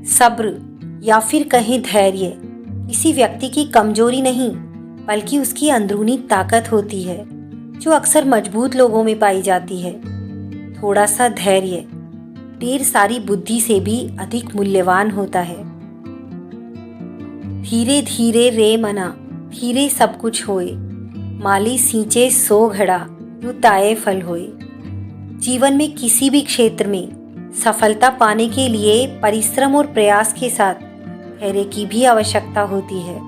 सब्र या फिर कहें धैर्य किसी व्यक्ति की कमजोरी नहीं बल्कि उसकी अंदरूनी ताकत होती है जो अक्सर मजबूत लोगों में पाई जाती है। थोड़ा सा धैर्य ढेर सारी बुद्धि से भी अधिक मूल्यवान होता है। धीरे धीरे रे मना धीरे सब कुछ होए, माली सींचे सो घड़ा यूं ताए फल होए। जीवन में किसी भी क्षेत्र में सफलता पाने के लिए परिश्रम और प्रयास के साथ धैर्य की भी आवश्यकता होती है।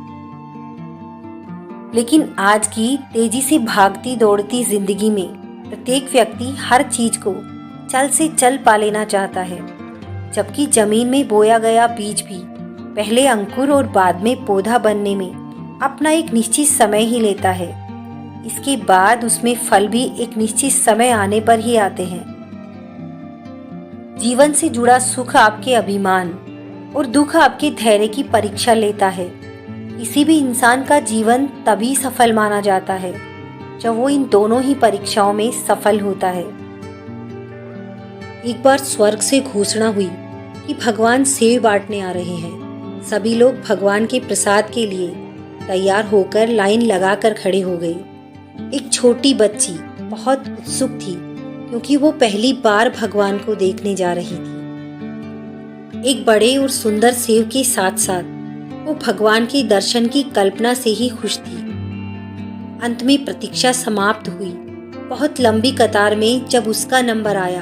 लेकिन आज की तेजी से भागती दौड़ती जिंदगी में प्रत्येक व्यक्ति हर चीज को चल से चल पा लेना चाहता है, जबकि जमीन में बोया गया बीज भी पहले अंकुर और बाद में पौधा बनने में अपना एक निश्चित समय ही लेता है। इसके बाद उसमें फल भी एक निश्चित समय आने पर ही आते हैं। जीवन से जुड़ा सुख आपके अभिमान और दुख आपके धैर्य की परीक्षा लेता है। किसी भी इंसान का जीवन तभी सफल माना जाता है जब वो इन दोनों ही परीक्षाओं में सफल होता है। एक बार स्वर्ग से घोषणा हुई कि भगवान सेव बांटने आ रहे हैं। सभी लोग भगवान के प्रसाद के लिए तैयार होकर लाइन लगाकर खड़े हो गए। एक छोटी बच्ची बहुत उत्सुक थी क्योंकि वो पहली बार भगवान को देखने जा रही थी। एक बड़े और सुंदर सेव के साथ साथ वो भगवान के दर्शन की कल्पना से ही खुश थी। अंत में प्रतीक्षा समाप्त हुई। बहुत लंबी कतार में जब उसका नंबर आया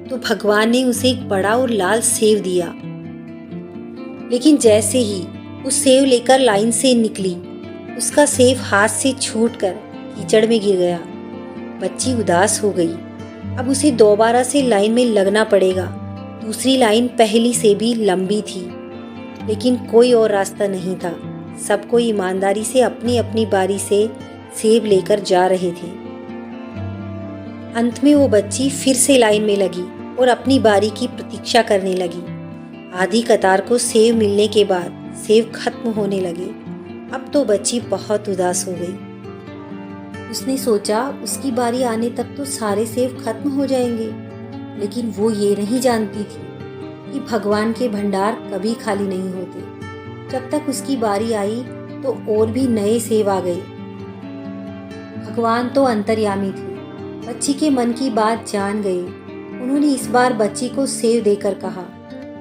तो भगवान ने उसे एक बड़ा और लाल सेव दिया। लेकिन जैसे ही उस सेव लेकर लाइन से निकली, उसका सेव हाथ से छूटकर कीचड़ में गिर गया। बच्ची उदास हो गई। अब उसे दोबारा से लाइन में लगना पड़ेगा। दूसरी लाइन पहली से भी लंबी थी, लेकिन कोई और रास्ता नहीं था। सबको ईमानदारी से अपनी अपनी बारी से सेब लेकर जा रहे थे। अंत में वो बच्ची फिर से लाइन में लगी और अपनी बारी की प्रतीक्षा करने लगी। आधी कतार को सेब मिलने के बाद सेब खत्म होने लगे। अब तो बच्ची बहुत उदास हो गई। उसने सोचा उसकी बारी आने तक तो सारे सेब खत्म हो जाएंगे, लेकिन वो ये नहीं जानती थी कि भगवान के भंडार कभी खाली नहीं होते। जब तक उसकी बारी आई तो और भी नए सेब आ गए। भगवान तो अंतर्यामी थे, बच्ची के मन की बात जान गए। उन्होंने इस बार बच्ची को सेब देकर कहा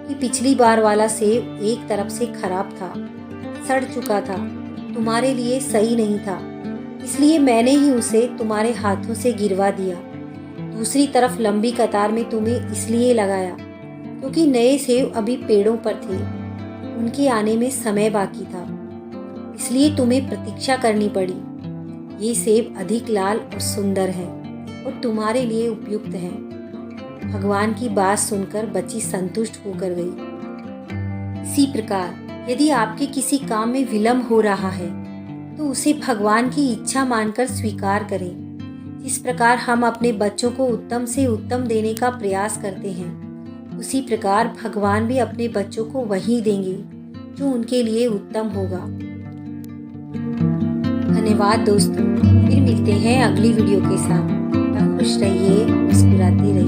कि पिछली बार वाला सेब एक तरफ से खराब था, सड़ चुका था, तुम्हारे लिए सही नहीं था, इसलिए मैंने ही उसे तुम्हारे हाथों से गिरवा दिया। दूसरी तरफ लंबी कतार में तुम्हें इसलिए लगाया क्योंकि नए सेब अभी पेड़ों पर थे, उनके आने में समय बाकी था, इसलिए तुम्हें प्रतीक्षा करनी पड़ी। ये सेब अधिक लाल और सुंदर है और तुम्हारे लिए उपयुक्त है। भगवान की बात सुनकर बच्ची संतुष्ट होकर गई। इसी प्रकार यदि आपके किसी काम में विलंब हो रहा है तो उसे भगवान की इच्छा मानकर स्वीकार करें। जिस प्रकार हम अपने बच्चों को उत्तम से उत्तम देने का प्रयास करते हैं, उसी प्रकार भगवान भी अपने बच्चों को वही देंगे जो उनके लिए उत्तम होगा। धन्यवाद दोस्तों, फिर मिलते हैं अगली वीडियो के साथ। खुश रहिए, मुस्कुराते रहिए।